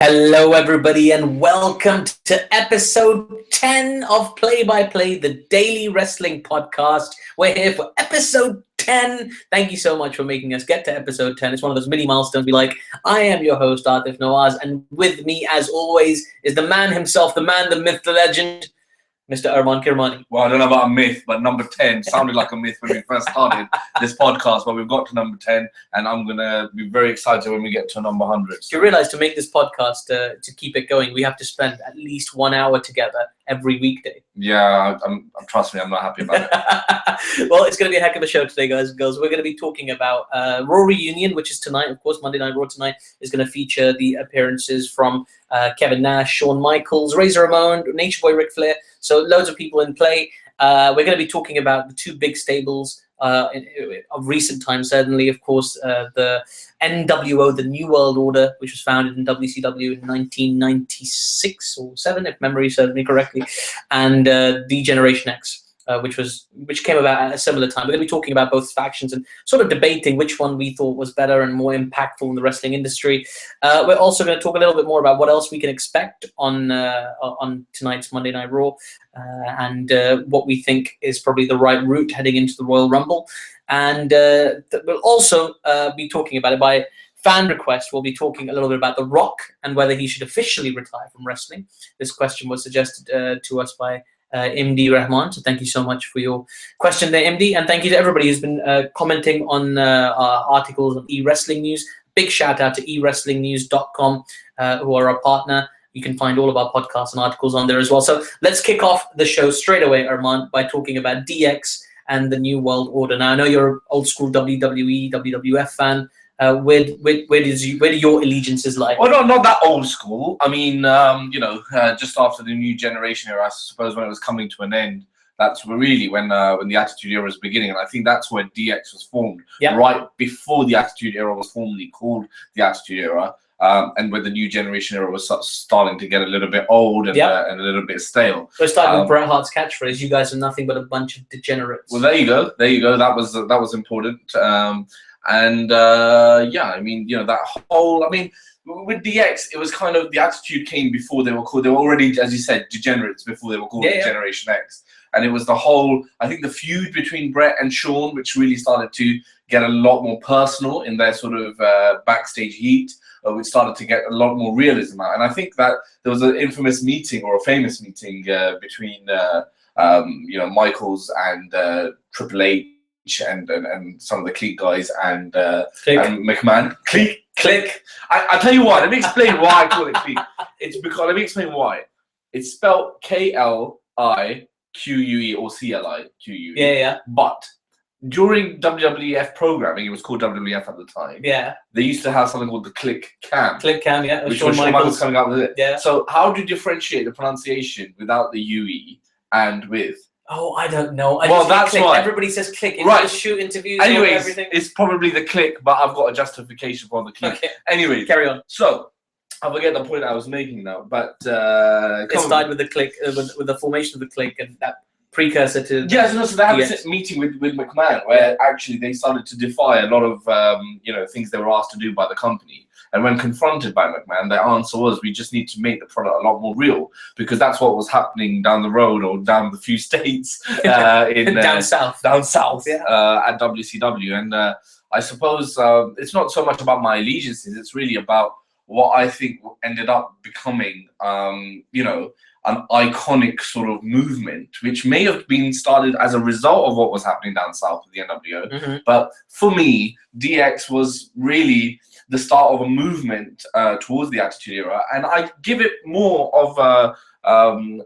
Hello, everybody, and welcome to episode 10 of Play by Play, the daily wrestling podcast. We're here for episode 10. Thank you so much for making us get to episode 10. It's one of those mini milestones. I am your host, Atif Nawaz, and with me, as always, is the man himself, the man, the myth, the legend, Mr. Arman Kirmani. Well, I don't know about a myth, but number 10 sounded like a myth when we first started this podcast, but we've got to number 10, and I'm going to be very excited when we get to number 100. You realize to make this podcast, to keep it going, we have to spend at least 1 hour together every weekday. Yeah, trust me, I'm not happy about it. Well, it's going to be a heck of a show today, guys and girls. We're going to be talking about Raw Reunion, which is tonight. Of course, Monday Night Raw tonight is going to feature the appearances from Kevin Nash, Shawn Michaels, Razor Ramon, Nature Boy Ric Flair. So loads of people in play. We're going to be talking about the two big stables of recent times, certainly, of course, the NWO, the New World Order, which was founded in WCW in 1996 or 7, if memory serves me correctly, and the Generation X, which came about at a similar time. We're going to be talking about both factions and sort of debating which one we thought was better and more impactful in the wrestling industry. We're also going to talk a little bit more about what else we can expect on tonight's Monday Night Raw, and what we think is probably the right route heading into the Royal Rumble. And we'll also be talking about it by fan request. We'll be talking a little bit about The Rock and whether he should officially retire from wrestling. This question was suggested to us by MD Rahman, so thank you so much for your question there, MD, and thank you to everybody who's been commenting on our articles on eWrestling News. Big shout out to eWrestlingNews.com, who are our partner. You can find all of our podcasts and articles on there as well. So let's kick off the show straight away, Arman, by talking about DX and the New World Order. Now, I know you're an old school WWE, WWF fan. Where do your allegiances lie? Well, no, not that old school. I mean, just after the New Generation era, I suppose, when it was coming to an end, that's really when the Attitude Era was beginning, and I think that's when DX was formed. Yep. Right before the Attitude Era was formally called the Attitude Era, and when the New Generation Era was starting to get a little bit old and a little bit stale. So it started with Bret Hart's catchphrase, "You guys are nothing but a bunch of degenerates." Well, there you go. That was important. I mean, that whole, I mean, with DX, it was kind of, the Attitude came before they were called, they were already, as you said, degenerates before they were called Generation X. And it was the whole, I think the feud between Bret and Shawn, which really started to get a lot more personal in their sort of backstage heat, which started to get a lot more realism out. And I think that there was an infamous meeting, or a famous meeting, between, Michaels and Triple H, and some of the Clique guys and McMahon. Clique. I tell you why. Let me explain why I call it Clique. It's because, let me explain why. It's spelled KLIQUE or CLIQUE. Yeah. But during WWF programming, it was called WWF at the time. Yeah. They used to have something called the Clique Cam. Clique Cam, yeah. Which was Shawn Michaels coming out with it. Yeah. So how do you differentiate the pronunciation without the UE and with? Oh, I don't know. That's Click. right. Everybody says Click. Right. Just shoot interviews. Anyways, everything. It's probably the Clique, but I've got a justification for the Clique. Okay. Anyway, carry on. So, I forget the point I was making now, but it started with the Clique, with the formation of the Clique, and that precursor to. Yes, so they had a meeting with McMahon where actually they started to defy a lot of things they were asked to do by the company. And when confronted by McMahon, their answer was, we just need to make the product a lot more real, because that's what was happening down the road, or down the few states down south at WCW. And I suppose it's not so much about my allegiances, it's really about what I think ended up becoming, an iconic sort of movement, which may have been started as a result of what was happening down south with the NWO. Mm-hmm. But for me, DX was really the start of a movement towards the Attitude Era, and I give it more of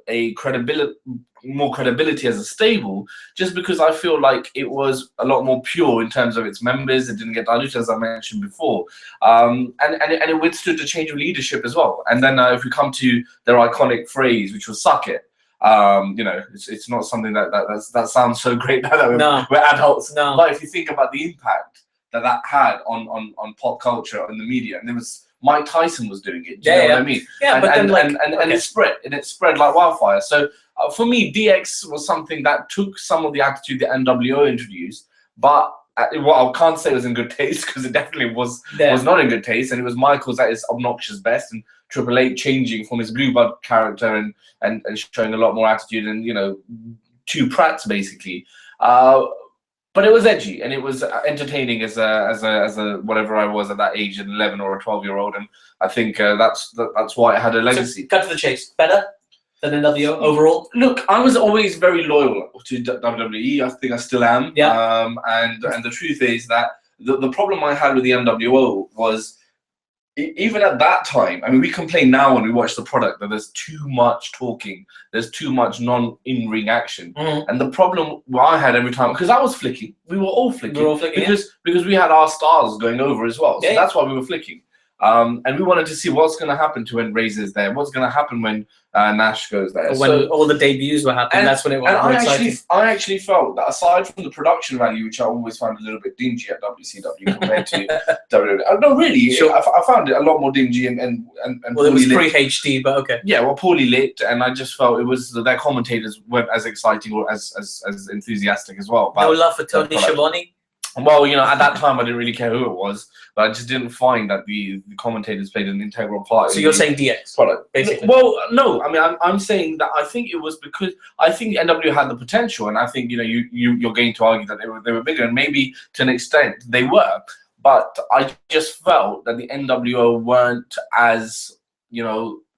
a credibility as a stable, just because I feel like it was a lot more pure in terms of its members. It didn't get diluted, as I mentioned before, and it withstood the change of leadership as well. And then if we come to their iconic phrase, which was "suck it," it's not something that sounds so great now that we're adults. No. But if you think about the impact that had on pop culture and the media, and it was Mike Tyson was doing it. Do you know what I mean? Yeah, and it spread like wildfire. So for me, DX was something that took some of the attitude that NWO introduced, but well, I can't say it was in good taste because it definitely was not in good taste, and it was Michaels at his obnoxious best, and Triple H changing from his blue blood character and showing a lot more attitude, and you know, two prats basically. But it was edgy and it was entertaining as a whatever I was at that age, an 11 or a 12-year-old, and I think that's why it had a legacy. So, cut to the chase. Better than NWO overall? Look, I was always very loyal to WWE. I think I still am. Yeah. And the truth is that the problem I had with the NWO was, even at that time, I mean, we complain now when we watch the product that there's too much talking, there's too much non-in-ring action, and the problem I had every time, because I was flicking, we were all flicking, because we had our stars going over as well, so that's why we were flicking. And we wanted to see what's going to happen to when Razor's there, what's going to happen when Nash goes there. When all the debuts were happening, that's when it was more exciting. I actually felt that aside from the production value, which I always found a little bit dingy at WCW compared to WWE. No, really, sure. I found it a lot more dingy and well, it was pre-HD, but okay. Yeah, well, poorly lit, and I just felt it was their commentators weren't as exciting or as enthusiastic as well. No love for Tony Schiavone? Well, you know, at that time I didn't really care who it was, but I just didn't find that the commentators played an integral part. So you're saying DX product, basically? Well, no, I mean I'm saying that I think it was because I think NWO had the potential, and I think you're going to argue that they were bigger, and maybe to an extent they were, but I just felt that the NWO weren't as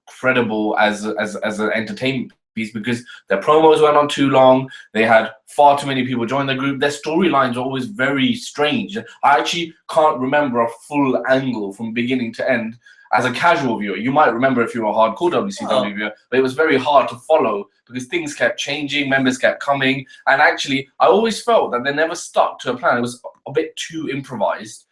credible as an entertainment piece, because their promos went on too long. They had far too many people join the group. Their storylines are always very strange. I actually can't remember a full angle from beginning to end as a casual viewer. You might remember if you were a hardcore WCW viewer, but it was very hard to follow because things kept changing, members kept coming, and actually I always felt that they never stuck to a plan. It was a bit too improvised.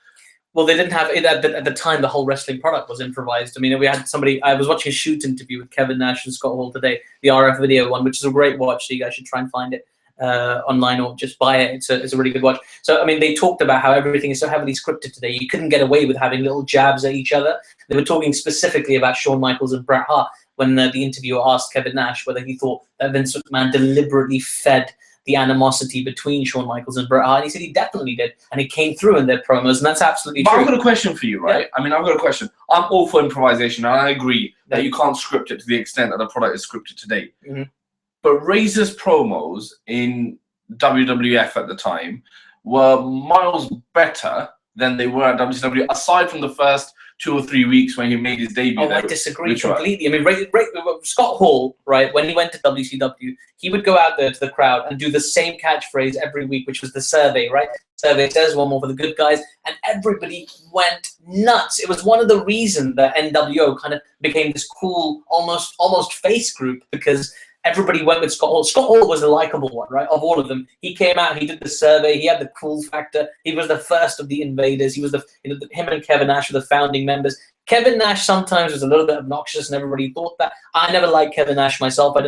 Well, they didn't have it at the time. The whole wrestling product was improvised. I mean, we had somebody. I was watching a shoot interview with Kevin Nash and Scott Hall today, the RF video one, which is a great watch. So you guys should try and find it online or just buy it. It's a really good watch. So I mean, they talked about how everything is so heavily scripted today. You couldn't get away with having little jabs at each other. They were talking specifically about Shawn Michaels and Bret Hart when the interviewer asked Kevin Nash whether he thought that Vince McMahon deliberately fed the animosity between Shawn Michaels and Bret Hart. And he said he definitely did, and it came through in their promos, and that's absolutely true. I've got a question for you, right? Yeah. I mean, I've got a question. I'm all for improvisation, and I agree that you can't script it to the extent that the product is scripted today. But Razor's promos in WWF at the time were miles better than they were at WCW, aside from the first 2 or 3 weeks when he made his debut. I disagree completely. I mean, Scott Hall, right, when he went to WCW, he would go out there to the crowd and do the same catchphrase every week, which was the survey, right? Survey says one more for the good guys, and everybody went nuts. It was one of the reasons that NWO kind of became this cool, almost face group, because everybody went with Scott Hall. Scott Hall was the likable one, right, of all of them. He came out, he did the survey, he had the cool factor. He was the first of the invaders. He was him and Kevin Nash were the founding members. Kevin Nash sometimes was a little bit obnoxious, and everybody thought that. I never liked Kevin Nash myself. I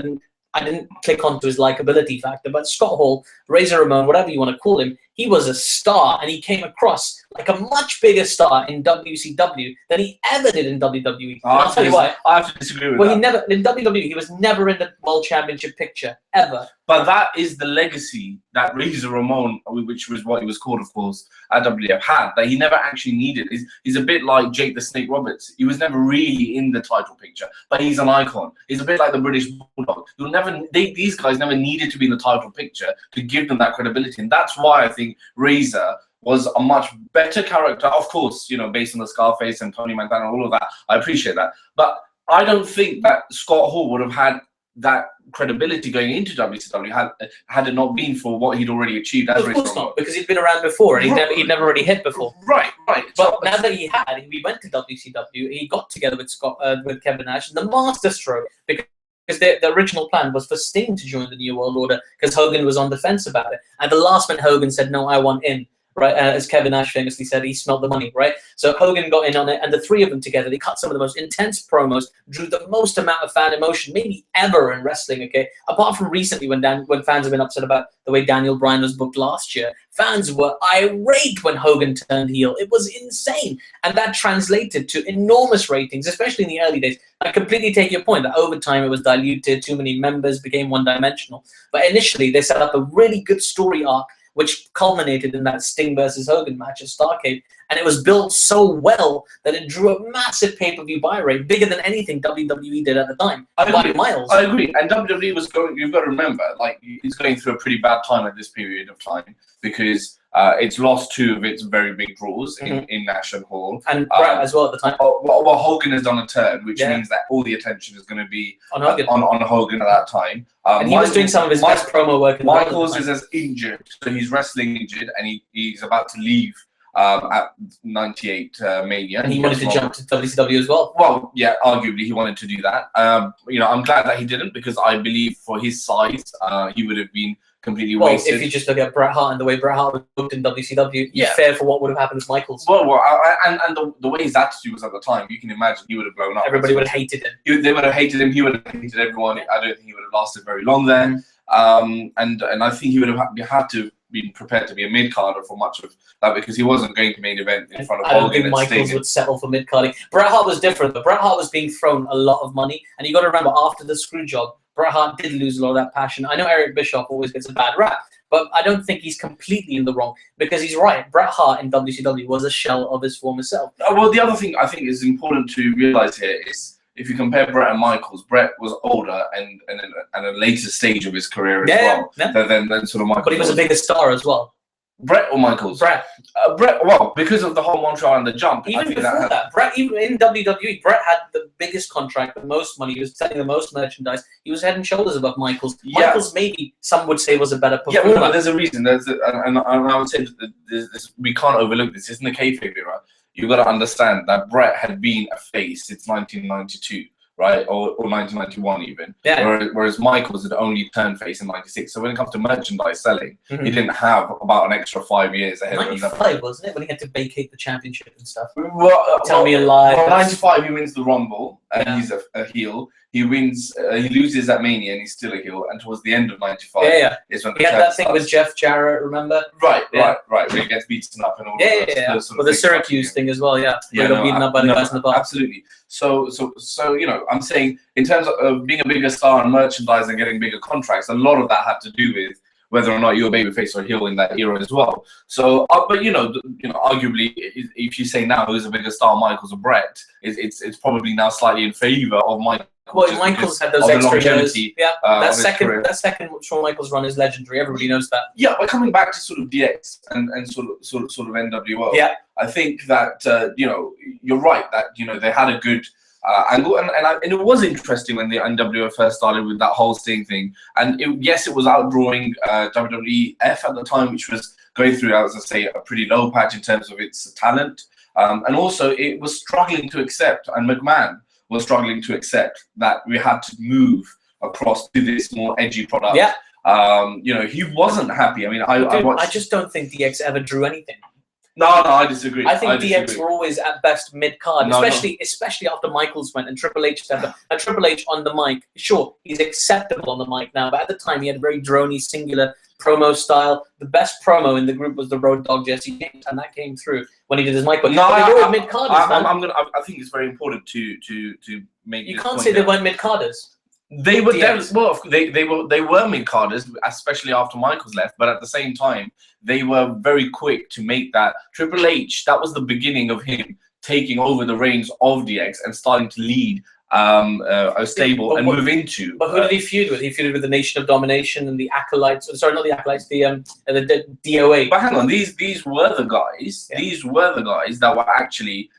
didn't click onto his likability factor. But Scott Hall, Razor Ramon, whatever you want to call him, he was a star, and he came across like a much bigger star in WCW than he ever did in WWE. I'll tell you why. I have to disagree with that. In WWE, he was never in the World Championship picture, ever. But that is the legacy that Razor Ramon, which was what he was called, of course, at WWF, had, that he never actually needed. He's a bit like Jake the Snake Roberts. He was never really in the title picture, but he's an icon. He's a bit like the British Bulldog. These guys never needed to be in the title picture to give them that credibility, and that's why I think Razor was a much better character, of course, based on the Scarface and Tony Montana, all of that. I appreciate that. But I don't think that Scott Hall would have had that credibility going into WCW had it not been for what he'd already achieved. Of course not, because he'd been around before, and he'd never really hit before. Right. But now that he went to WCW, he got together with Kevin Nash, and the masterstroke, because the original plan was for Sting to join the New World Order, because Hogan was on the fence about it. And the last minute Hogan said, no, I want in. Right, as Kevin Nash famously said, he smelled the money, right? So Hogan got in on it, and the three of them together, they cut some of the most intense promos, drew the most amount of fan emotion, maybe ever in wrestling, okay? Apart from recently when fans have been upset about the way Daniel Bryan was booked last year, fans were irate when Hogan turned heel. It was insane, and that translated to enormous ratings, especially in the early days. I completely take your point that over time it was diluted, too many members became one-dimensional. But initially, they set up a really good story arc which culminated in that Sting versus Hogan match at Starrcade. And it was built so well that it drew a massive pay-per-view buy rate, bigger than anything WWE did at the time, by miles. I agree. And WWE was going, you've got to remember, like, it's going through a pretty bad time at this period of time because it's lost 2 of its very big draws in Nash and Hall. And Brett as well at the time. Well, Hogan has done a turn, which means that all the attention is going to be on Hogan at that time. And he was doing some of his best promo work. Michaels is as injured, so he's wrestling injured, and he's about to leave at 98 Mania. And he wanted to jump to WCW as well. Well, yeah, arguably he wanted to do that. You know, I'm glad that he didn't, because I believe for his size, he would have been completely wasted. If you just look at Bret Hart and the way Bret Hart was booked in WCW, you're fair for what would have happened with Michaels. Well, and the way his attitude was at the time, you can imagine he would have blown up. Everybody would have hated him. They would have hated him. He would have hated everyone. I don't think he would have lasted very long there. And I think he would have had to be prepared to be a mid-carder for much of that, because he wasn't going to main event in front of Hogan. I don't think Michaels would settle for mid-carding. Bret Hart was different, but Bret Hart was being thrown a lot of money, and you got to remember, after the screw job, Bret Hart did lose a lot of that passion. I know Eric Bischoff always gets a bad rap, but I don't think he's completely in the wrong, because he's right. Bret Hart in WCW was a shell of his former self. Well, the other thing I think is important to realize here is, if you compare Bret and Michaels, Bret was older and at a later stage of his career as well than sort of Michaels. But he was a bigger star as well. Bret or Michaels? Bret. Bret. Well, because of the whole Montreal and the jump. Even before that, Bret, even in WWE, Bret had the biggest contract, the most money. He was selling the most merchandise. He was head and shoulders above Michaels. Yeah. Michaels, maybe some would say, was a better performer. Yeah, but there's a reason. And I would say we can't overlook this. It's in the kayfabe era. You've got to understand that Bret had been a face since 1992. Right, or 1991 even. Yeah. Whereas Michaels had only turned face in '96. So when it comes to merchandise selling, he didn't have about an extra 5 years ahead of him. 95, wasn't it, when he had to vacate the championship and stuff? Tell me a lie. Well, 95 he wins the Rumble and he's a heel. He wins. He loses at Mania and he's still a heel. And towards the end of '95, is when he had that thing with Jeff Jarrett. Remember? Right. Where he gets beaten up and all. Well, the Syracuse thing as well. Yeah. He got beaten up by the guys in the bar. Absolutely. So you know, I'm saying in terms of being a bigger star and merchandise and getting bigger contracts, a lot of that had to do with whether or not you're a babyface or heel in that era as well. So, but you know, arguably, if you say now who's a bigger star, Michaels or Bret, it's probably now slightly in favor of Michaels. Well, Michaels had those extra years. Yeah, that second Shawn Michaels run is legendary. Everybody knows that. Yeah, but coming back to sort of DX and sort of NWO. Yeah, I think that you know, you're right that they had a good angle, and it was interesting when the NWO first started with that whole Sting thing. And yes, it was outdrawing WWF at the time, which was going through, as I say, a pretty low patch in terms of its talent, and also it was struggling to accept, and McMahon was struggling to accept that we had to move across to this more edgy product. Yeah. He wasn't happy. I mean, I just don't think DX ever drew anything. No, I disagree. I think DX were always at best mid-card, especially after Michaels went and Triple H stepped up. And Triple H on the mic, sure, he's acceptable on the mic now, but at the time he had a very drony, singular promo style. The best promo in the group was the Road Dogg Jesse James, and that came through when he did his mic. But they were mid-carders, man. I think it's very important to make. You can't say they weren't mid-carders. They were they were mid-carders, especially after Michaels left. But at the same time, they were very quick to make that Triple H. That was the beginning of him taking over the reins of DX and starting to lead a stable and move into. But who did he feud with? He feuded with the Nation of Domination and the Acolytes. Sorry, not the Acolytes. The DOA. But hang on, these were the guys. Yeah. These were the guys that were actually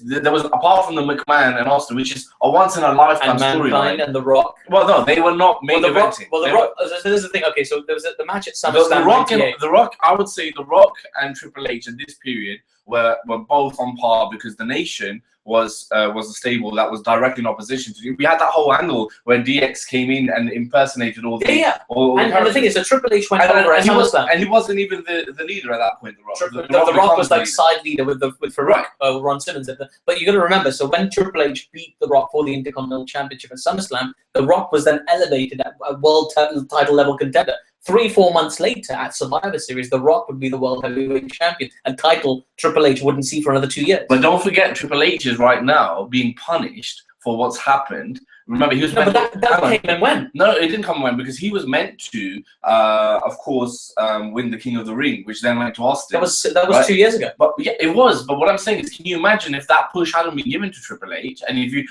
there was, apart from the McMahon and Austin, which is a once in a lifetime storyline, and The Rock. Well, no, they were not main eventing. The Rock. So this is the thing. Okay, so there was the match at SummerSlam. The Rock. I would say The Rock and Triple H at this period were both on par, because the Nation was a stable that was directly in opposition to you. We had that whole angle where DX came in and impersonated all the and the thing is, the Triple H went over at SummerSlam, and he wasn't even the leader at that point. The Rock was like side leader with Farouk, Ron Simmons. But you got to remember, so when Triple H beat The Rock for the Intercontinental Championship at SummerSlam, The Rock was then elevated at a world title level contender. 3-4 months later at Survivor Series, The Rock would be the World Heavyweight Champion, and title Triple H wouldn't see for another 2 years. But don't forget, Triple H is right now being punished for what's happened. Remember, he was No, meant but that came and went. No, it didn't come and went because he was meant to, of course, win the King of the Ring, which then went to Austin. That was 2 years ago. But yeah, it was. But what I'm saying is, can you imagine if that push hadn't been given to Triple H, and if you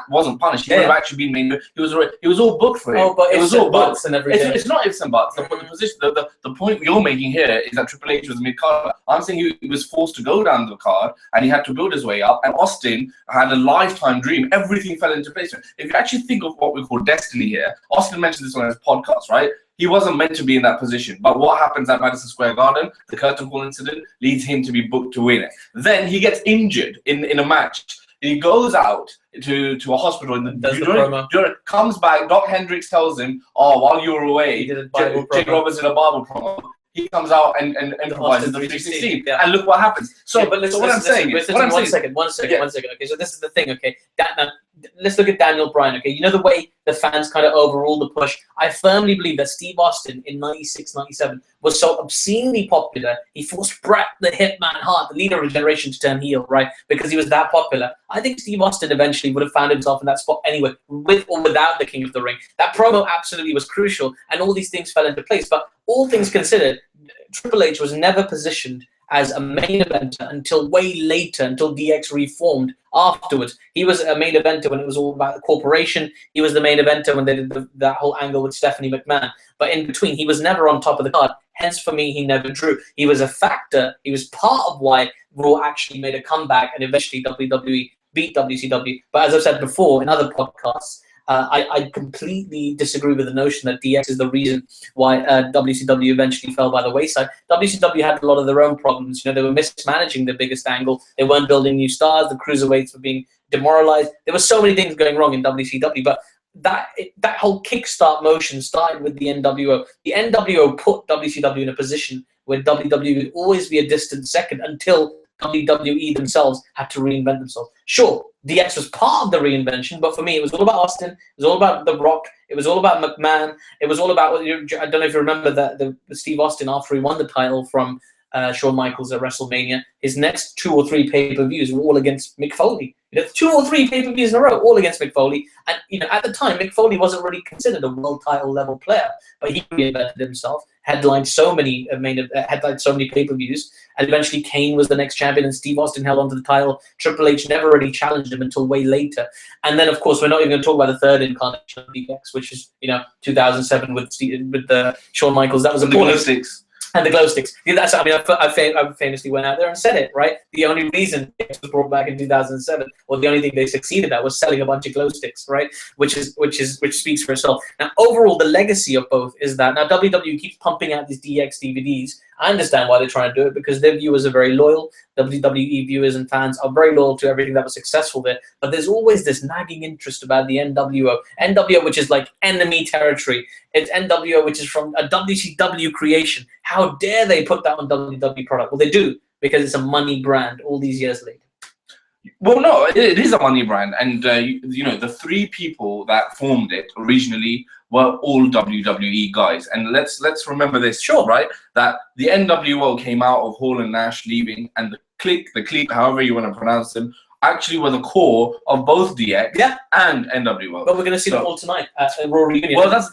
wasn't punished, he would have actually been made. It was all booked for him. Oh, but it was all bucks and everything. It's not ifs and buts. The position, the point you're making here is that Triple H was mid-card. I'm saying he was forced to go down the card, and he had to build his way up. And Austin had a lifetime dream. Everything fell into place. If you actually think of what we call destiny here, Austin mentioned this on his podcast, right? He wasn't meant to be in that position. But what happens at Madison Square Garden, the curtain call incident, leads him to be booked to win it. Then he gets injured in a match. He goes out to a hospital comes back. Doc Hendricks tells him, "Oh, while you were away, Jake Roberts did a Bible promo." He comes out and improvises the 316, and look what happens. So, but what I'm saying is, one second. Okay, so this is the thing. Okay, let's look at Daniel Bryan. Okay, you know the way the fans kind of overruled the push. I firmly believe that Steve Austin in '96, '97 was so obscenely popular. He forced Bret the Hitman Hart, the leader of a generation, to turn heel, right? Because he was that popular. I think Steve Austin eventually would have found himself in that spot anyway, with or without the King of the Ring. That promo absolutely was crucial, and all these things fell into place. But all things considered, Triple H was never positioned as a main eventer until way later, until DX reformed afterwards. He was a main eventer when it was all about the corporation. He was the main eventer when they did that whole angle with Stephanie McMahon. But in between, he was never on top of the card. Hence, for me, he never drew. He was a factor. He was part of why Raw actually made a comeback and eventually WWE beat WCW. But as I've said before in other podcasts, I completely disagree with the notion that DX is the reason why WCW eventually fell by the wayside. WCW had a lot of their own problems. You know, they were mismanaging the biggest angle. They weren't building new stars. The cruiserweights were being demoralized. There were so many things going wrong in WCW. But that whole kickstart motion started with the NWO. The NWO put WCW in a position where WWE would always be a distant second until WWE themselves had to reinvent themselves. Sure, DX was part of the reinvention, but for me, it was all about Austin. It was all about The Rock. It was all about McMahon. It was all about, I don't know if you remember that the Steve Austin, after he won the title from Shawn Michaels at WrestleMania, his next 2 or 3 pay-per-views were all against Mick Foley. You know, 2 or 3 pay-per-views in a row, all against Mick Foley. And you know, at the time, Mick Foley wasn't really considered a world title level player, but he reinvented himself, headlined so many pay-per-views, and eventually Kane was the next champion, and Steve Austin held onto the title. Triple H never really challenged him until way later. And then, of course, we're not even going to talk about the third incarnation of DX, which is 2007 with the Shawn Michaels. That was a glow sticks. And the glow sticks. Yeah, that's, I mean, I famously went out there and said it, right? The only reason it was brought back in 2007, or the only thing they succeeded at, was selling a bunch of glow sticks, right? Which speaks for itself. Now, overall, the legacy of both is that now WWE keeps pumping out these DX DVDs. I understand why they're trying to do it, because their viewers are very loyal. WWE viewers and fans are very loyal to everything that was successful there. But there's always this nagging interest about the NWO. NWO, which is like enemy territory. It's NWO, which is from a WCW creation. How dare they put that on WWE product? Well, they do, because it's a money brand all these years later. Well, no, it is a money brand, and the 3 people that formed it originally were all WWE guys. And let's remember this, sure, right? That the NWO came out of Hall and Nash leaving, and the Clique, however you want to pronounce them, actually were the core of both DX and NWO. But we're going to see them all tonight at Raw Reunion. Well, that's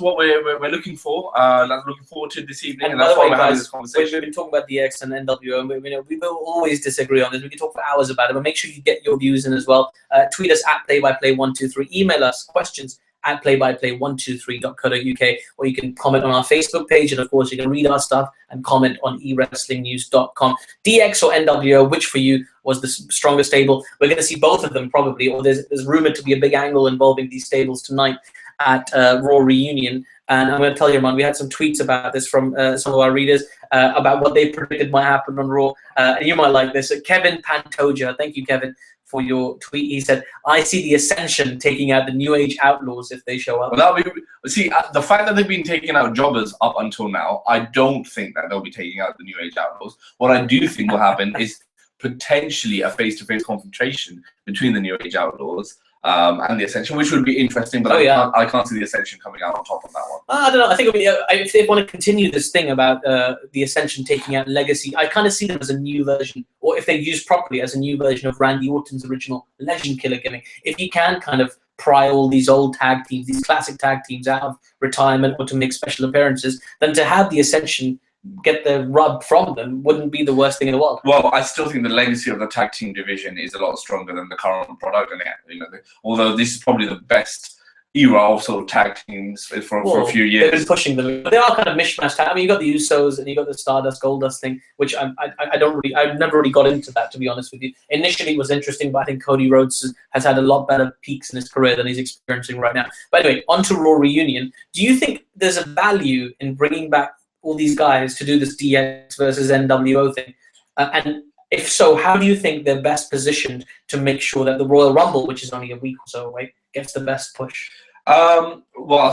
what we're looking for. That's looking forward to this evening, and that's why we're having this conversation. We've been talking about DX and NWO, and we will always disagree on this. We can talk for hours about it, but make sure you get your views in as well. Tweet us at PlayByPlay123. Email us questions at playbyplay123.co.uk, or you can comment on our Facebook page, and of course you can read our stuff and comment on ewrestlingnews.com. DX or NWO, which for you was the stronger stable? We're going to see both of them probably, or there's rumored to be a big angle involving these stables tonight at Raw Reunion. And I'm going to tell you, man, we had some tweets about this from some of our readers about what they predicted might happen on Raw. And you might like this. Kevin Pantoja, thank you, Kevin, for your tweet. He said, I see the Ascension taking out the New Age Outlaws if they show up. Well, the fact that they've been taking out jobbers up until now, I don't think that they'll be taking out the New Age Outlaws. What I do think will happen is potentially a face-to-face confrontation between the New Age Outlaws and the Ascension, which would be interesting. But I can't see the Ascension coming out on top on that one. I don't know. I think it'll be, if they want to continue this thing about the Ascension taking out Legacy, I kind of see them as a new version, or if they use properly, as a new version of Randy Orton's original Legend Killer gimmick. If he can kind of pry all these old tag teams, these classic tag teams out of retirement or to make special appearances, then to have the Ascension get the rub from them wouldn't be the worst thing in the world. Well, I still think the legacy of the tag team division is a lot stronger than the current product, and although this is probably the best era of sort of tag teams for a few years. They've been pushing them. But they are kind of mishmash tag. I mean, you got the Usos and you got the Stardust Goldust thing, which I've never really got into that, to be honest with you. Initially, it was interesting, but I think Cody Rhodes has had a lot better peaks in his career than he's experiencing right now. But anyway, on to Raw Reunion. Do you think there's a value in bringing back all these guys to do this DX versus NWO thing? And if so, how do you think they're best positioned to make sure that the Royal Rumble, which is only a week or so away, gets the best push? Well,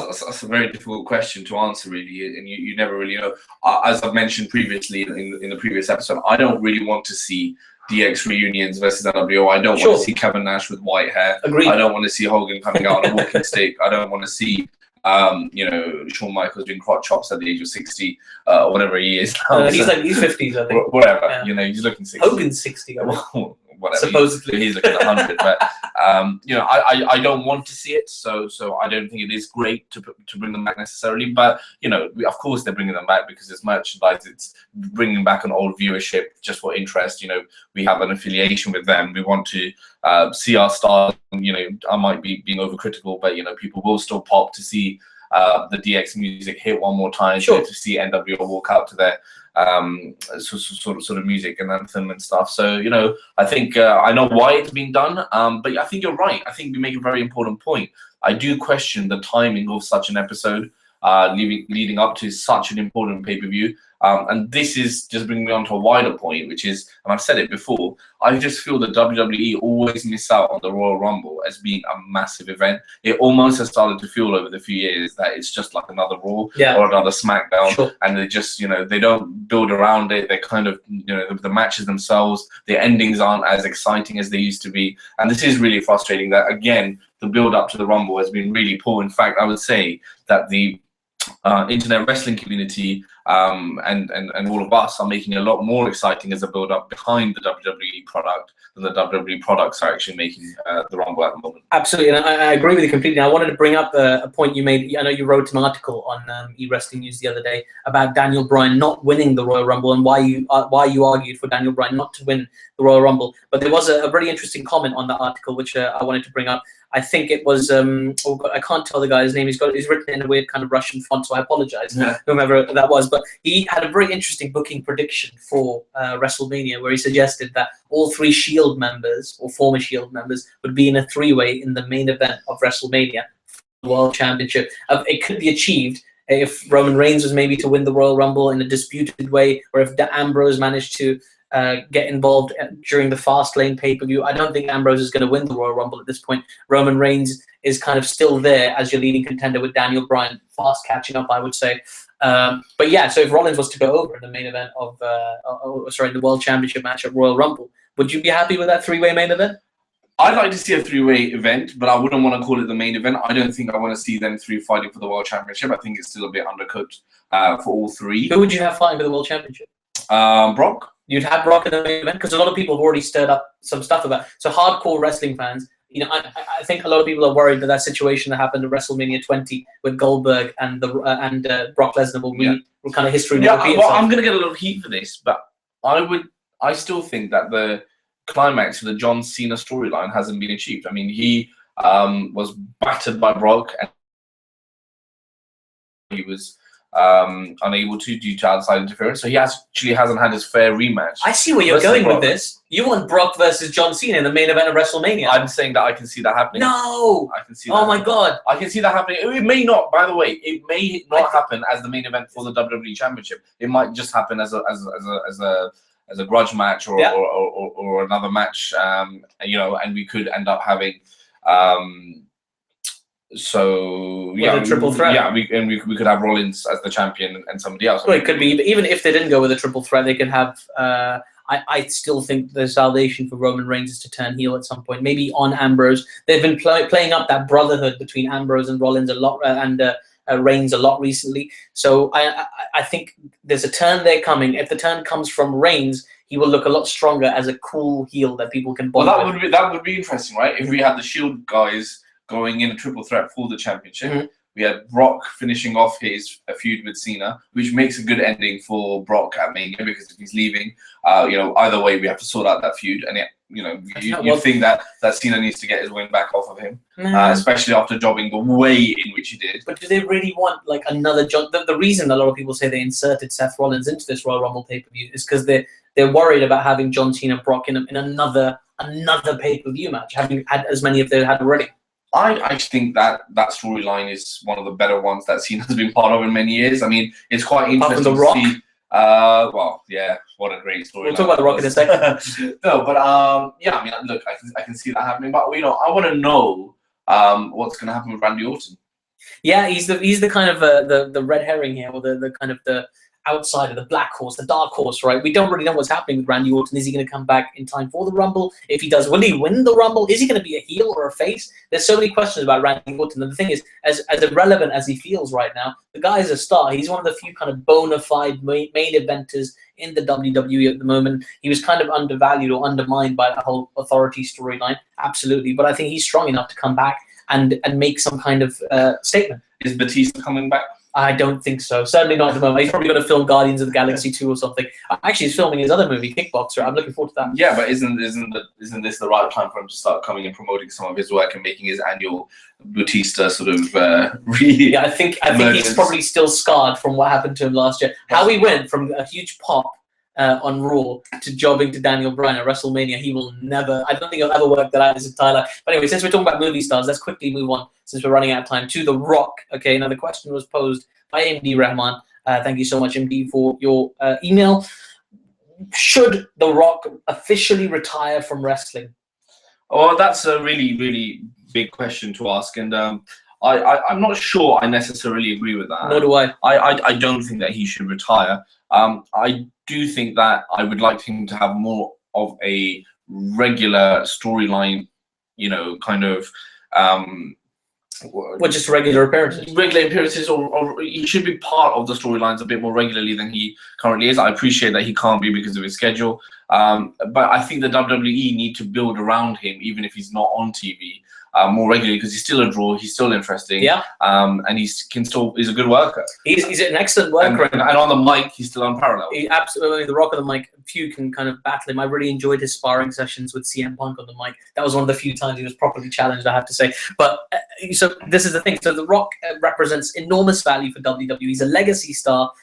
that's a very difficult question to answer, really, and you never really know. As I've mentioned previously in the previous episode, I don't really want to see DX reunions versus NWO. I don't want to see Kevin Nash with white hair. Agreed. I don't want to see Hogan coming out on a walking stick. I don't want to see Shawn Michaels doing crotch chops at the age of 60, or whatever he is. He's 50s, I think. Whatever, he's looking 60. Hogan's 60. Whatever. Supposedly, he's looking 100. But I don't want to see it. So I don't think it is great to bring them back necessarily. But of course they're bringing them back because it's merchandise. It's bringing back an old viewership just for interest. We have an affiliation with them. We want to see our stars. I might be being overcritical, but people will still pop to see the DX music hit one more time. Sure. To see NWO walk out to their sort of music and anthem and stuff. So I think I know why it's being done, but I think you're right. I think you make a very important point. I do question the timing of such an episode leading up to such an important pay-per-view. And this is just bringing me on to a wider point, which is, and I've said it before, I just feel that WWE always miss out on the Royal Rumble as being a massive event. It almost has started to feel over the few years that it's just like another Raw or another SmackDown. Sure. And they just, they don't build around it. They kind of, the matches themselves, the endings aren't as exciting as they used to be. And this is really frustrating that, again, the build up to the Rumble has been really poor. In fact, I would say that the internet wrestling community and all of us are making it a lot more exciting as a build-up behind the WWE product than the WWE products are actually making the Rumble at the moment. Absolutely, and I agree with you completely. I wanted to bring up a point you made. I know you wrote an article on eWrestling News the other day about Daniel Bryan not winning the Royal Rumble and why you argued for Daniel Bryan not to win the Royal Rumble. But there was a very interesting comment on that article which I wanted to bring up. I think it was I can't tell the guy's name. He's written in a weird kind of Russian font, so I apologize, whomever that was. But he had a very interesting booking prediction for WrestleMania, where he suggested that all three Shield members or former Shield members would be in a three-way in the main event of WrestleMania for the World Championship. It could be achieved if Roman Reigns was maybe to win the Royal Rumble in a disputed way, or if Ambrose managed to get involved during the Fastlane pay-per-view. I don't think Ambrose is going to win the Royal Rumble at this point. Roman Reigns is kind of still there as your leading contender, with Daniel Bryan fast catching up, I would say. But yeah, so if Rollins was to go over in the main event of the World Championship match at Royal Rumble, would you be happy with that three-way main event? I'd like to see a three-way event, but I wouldn't want to call it the main event. I don't think I want to see them three fighting for the World Championship. I think it's still a bit undercooked for all three. Who would you have fighting for the World Championship? Brock. You'd have Brock in the main event, because a lot of people have already stirred up some stuff about it. So hardcore wrestling fans, I think a lot of people are worried that situation that happened at WrestleMania 20 with Goldberg and Brock Lesnar will kind of history will repeat itself. I'm going to get a little heat for this, but I still think that the climax for the John Cena storyline hasn't been achieved. I mean, he was battered by Brock, and he was unable to due to outside interference, so he actually hasn't had his fair rematch. I see where you're going with this. You want Brock versus John Cena in the main event of WrestleMania. I'm saying that I can see that happening. No, I can see that. Oh my God, I can see that happening. It may not, by the way, it may not happen as the main event for the WWE Championship. It might just happen as a grudge match or another match, and we could end up having. A triple threat. We could have Rollins as the champion and somebody else. Well, it could be, even if they didn't go with a triple threat, they could have I still think the salvation for Roman Reigns is to turn heel at some point, maybe on Ambrose. They've been playing up that brotherhood between Ambrose and Rollins a lot, and Reigns a lot recently. So I think there's a turn there coming. If the turn comes from Reigns, he will look a lot stronger as a cool heel that people can bond with. That would be interesting, right? If we had the Shield guys going in a triple threat for the championship. We had Brock finishing off his feud with Cena, which makes a good ending for Brock at Mania, because if he's leaving, either way we have to sort out that feud. And you think that Cena needs to get his win back off of him, especially after jobbing the way in which he did. But do they really want like another John? The reason a lot of people say they inserted Seth Rollins into this Royal Rumble pay-per-view is because they're worried about having John Cena Brock in another pay-per-view match, having had as many as they had already. I think that storyline is one of the better ones that Cena has been part of in many years. I mean, it's quite interesting The Rock. to see. Well, yeah, what a great story. We'll talk about The Rock in a second. No, but yeah, I mean, look, I can see that happening. But I want to know what's going to happen with Randy Orton. Yeah, he's the kind of the red herring here, or the kind of the outsider, the black horse, the dark horse, right? We don't really know what's happening with Randy Orton. Is he going to come back in time for the Rumble? If he does, will he win the Rumble? Is he going to be a heel or a face? There's so many questions about Randy Orton. And the thing is, as irrelevant as he feels right now, the guy is a star. He's one of the few kind of bona fide main eventers in the WWE at the moment. He was kind of undervalued or undermined by that whole authority storyline. Absolutely. But I think he's strong enough to come back and make some kind of statement. Is Batista coming back? I don't think so. Certainly not at the moment. He's probably going to film Guardians of the Galaxy 2 or something. Actually, he's filming his other movie, Kickboxer. I'm looking forward to that. Yeah, but isn't this the right time for him to start coming and promoting some of his work and making his annual Batista sort of Yeah, I think he's probably still scarred from what happened to him last year. How he went from a huge pop on Raw to jobbing to Daniel Bryan at WrestleMania, I don't think he'll ever work that out in his entire life. But anyway, since we're talking about movie stars, let's quickly move on, since we're running out of time, to The Rock. Okay, now the question was posed by MD Rahman. Thank you so much, MD, for your email. Should The Rock officially retire from wrestling? Oh, that's a really, really big question to ask, and I'm not sure I necessarily agree with that. Nor do I. I don't think that he should retire. I do think that I would like him to have more of a regular storyline, kind of. Just regular appearances. Regular appearances, or he should be part of the storylines a bit more regularly than he currently is. I appreciate that he can't be because of his schedule, but I think the WWE need to build around him, even if he's not on TV. More regularly, because he's still a draw, he's still interesting, and he's a good worker. He's an excellent worker, and on the mic, he's still unparalleled. Absolutely, The Rock on the mic, few can kind of battle him. I really enjoyed his sparring sessions with CM Punk on the mic. That was one of the few times he was properly challenged, I have to say. But so this is the thing. So The Rock represents enormous value for WWE. He's a legacy star.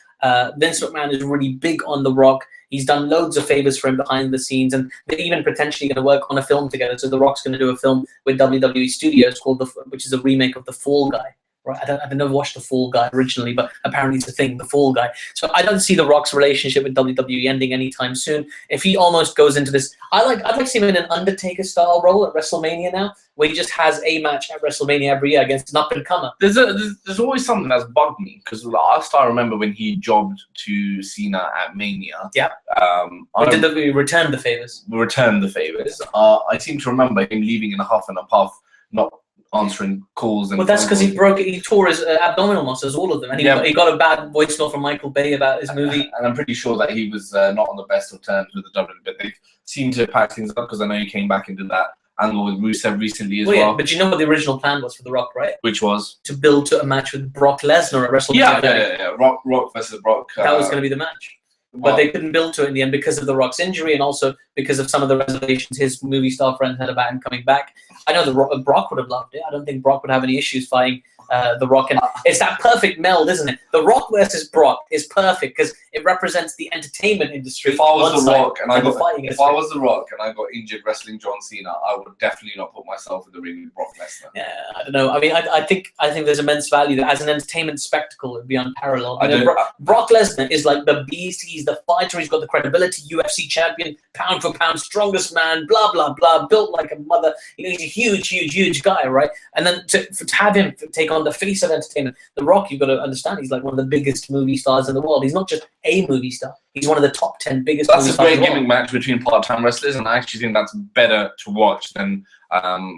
Vince McMahon is really big on The Rock. He's done loads of favors for him behind the scenes, and they're even potentially going to work on a film together. So The Rock's going to do a film with WWE Studios which is a remake of The Fall Guy. Right? I've never watched The Fall Guy originally, but apparently it's a thing, The Fall Guy. So I don't see The Rock's relationship with WWE ending anytime soon. If he almost goes into this, I'd like to see him in an Undertaker-style role at WrestleMania now, where he just has a match at WrestleMania every year against an up-and-comer. There's always something that's bugged me, because last I remember when he jobbed to Cena at Mania. Yeah. We returned the favors. I seem to remember him leaving in a huff and a puff, not answering calls. Well, that's because he tore his abdominal muscles, all of them, and he got a bad voicemail from Michael Bay about his movie. And I'm pretty sure that he was not on the best of terms with the WWE, but they seem to pack things up, because I know he came back into that angle with Rusev recently as well. Yeah, but you know what the original plan was for The Rock, right? Which was? To build to a match with Brock Lesnar at WrestleMania. Yeah. Rock versus Brock. That was going to be the match. But they couldn't build to it in the end because of The Rock's injury, and also because of some of the reservations his movie star friends had about him coming back. I know Brock would have loved it. I don't think Brock would have any issues fighting The Rock. And it's that perfect meld, isn't it? The Rock versus Brock is perfect because it represents the entertainment industry. If I was The Rock and I got injured wrestling John Cena, I would definitely not put myself in the ring with Brock Lesnar. Yeah, I don't know. I mean, I think there's immense value that as an entertainment spectacle, it would be unparalleled. Brock Lesnar is like the beast. He's the fighter. He's got the credibility. UFC champion, pound for pound, strongest man. Blah blah blah. Built like a mother. He's a huge guy, right? And then to have him take on on the face of entertainment. The Rock, you've got to understand, he's like one of the biggest movie stars in the world. He's not just a movie star. He's one of the top 10 biggest movie stars. That's a great gimmick match between part-time wrestlers, and I actually think that's better to watch than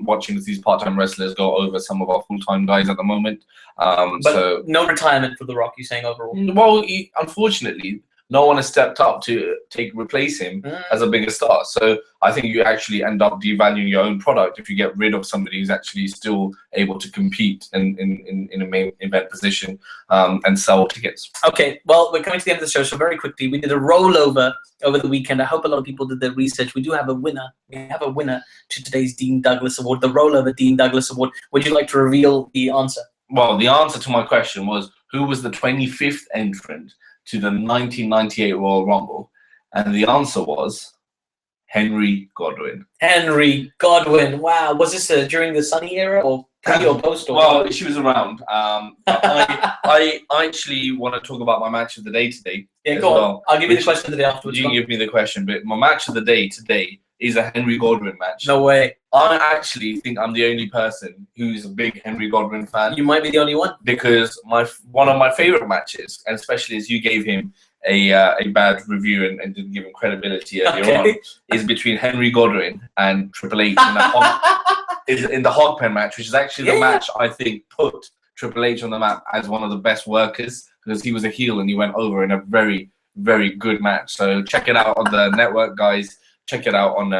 watching these part-time wrestlers go over some of our full-time guys at the moment. But so no retirement for The Rock, you're saying overall? Well, unfortunately, no one has stepped up to replace him as a bigger star. So I think you actually end up devaluing your own product if you get rid of somebody who's actually still able to compete in a main event position and sell tickets. Okay, well, we're coming to the end of the show, so very quickly, we did a rollover over the weekend. I hope a lot of people did their research. We do have a winner. We have a winner to today's Dean Douglas Award, the rollover Dean Douglas Award. Would you like to reveal the answer? Well, the answer to my question was, who was the 25th entrant to the 1998 Royal Rumble? And the answer was Henry Godwinn. Henry Godwinn. Wow. Was this during the Sunny era or pre or post? Or well, she was around. I actually want to talk about my match of the day today. Yeah, go on. I'll give you the question of the day afterwards. You can give me the question, but my match of the day today is a Henry Godwinn match. No way. I actually think I'm the only person who's a big Henry Godwinn fan. You might be the only one. Because one of my favorite matches, and especially as you gave him a bad review and didn't give him credibility earlier on, is between Henry Godwinn and Triple H in the Hog Pen match, which is actually the match I think put Triple H on the map as one of the best workers, because he was a heel and he went over in a very, very good match. So check it out on the network, guys. Check it out on the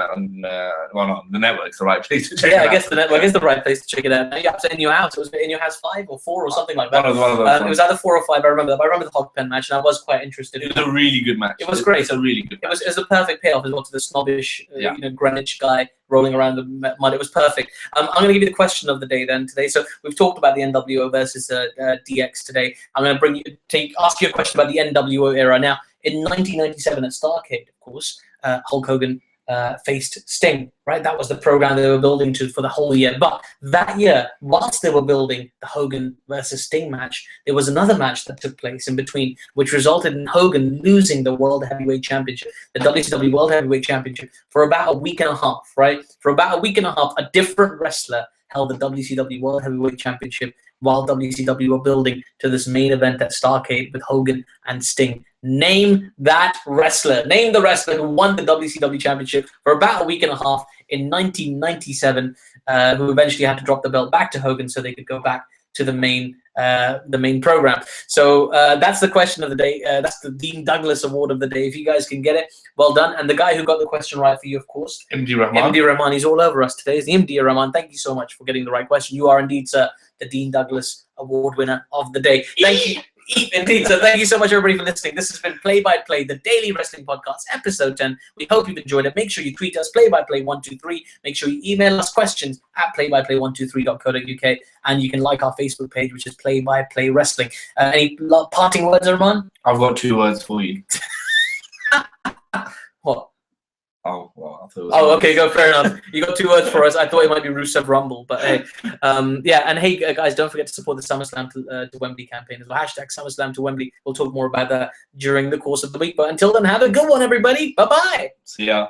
network's the right place to check it out. Yeah, I guess the network is the right place to check it out. You have to In Your House. It was In Your House 5 or 4 or something like that. One of those it was either 4 or 5. I remember that. But I remember the Hog Pen match, and I was quite interested. It was a really good match. It was great. It's a really good match. It was a perfect payoff as well to the snobbish, Greenwich guy rolling around the mud. It was perfect. I'm going to give you the question of the day then today. So we've talked about the NWO versus DX today. I'm going to ask you a question about the NWO era. Now, in 1997 at Starrcade, of course, Hulk Hogan faced Sting, right? That was the program they were building to for the whole year. But that year, whilst they were building the Hogan versus Sting match, there was another match that took place in between, which resulted in Hogan losing the World Heavyweight Championship, the WCW World Heavyweight Championship, for about a week and a half, right? For about a week and a half, a different wrestler held the WCW World Heavyweight Championship while WCW were building to this main event at Starrcade with Hogan and Sting. Name that wrestler. Name the wrestler who won the WCW Championship for about a week and a half in 1997, who eventually had to drop the belt back to Hogan so they could go back to the main program. So that's the question of the day. That's the Dean Douglas Award of the day. If you guys can get it, well done. And the guy who got the question right for you, of course, MD Rahman. MD Rahman. He's all over us today. Is the MD Rahman. Thank you so much for getting the right question. You are indeed, sir, the Dean Douglas Award winner of the day. Thank you. Indeed. So thank you so much, everybody, for listening. This has been Play by Play, the daily wrestling podcast, episode 10. We hope you've enjoyed it. Make sure you tweet us, playbyplay123. Make sure you email us questions at playbyplay123.co.uk. And you can like our Facebook page, which is Play by Play Wrestling. Any parting words, Arman? I've got 2 words for you. What? Oh, well, I thought it was okay, go, fair enough. You got 2 words for us. I thought it might be Rusev Rumble, but hey. Yeah, and hey, guys, don't forget to support the SummerSlam to Wembley campaign as well. Hashtag SummerSlam to Wembley. We'll talk more about that during the course of the week. But until then, have a good one, everybody. Bye-bye. See ya.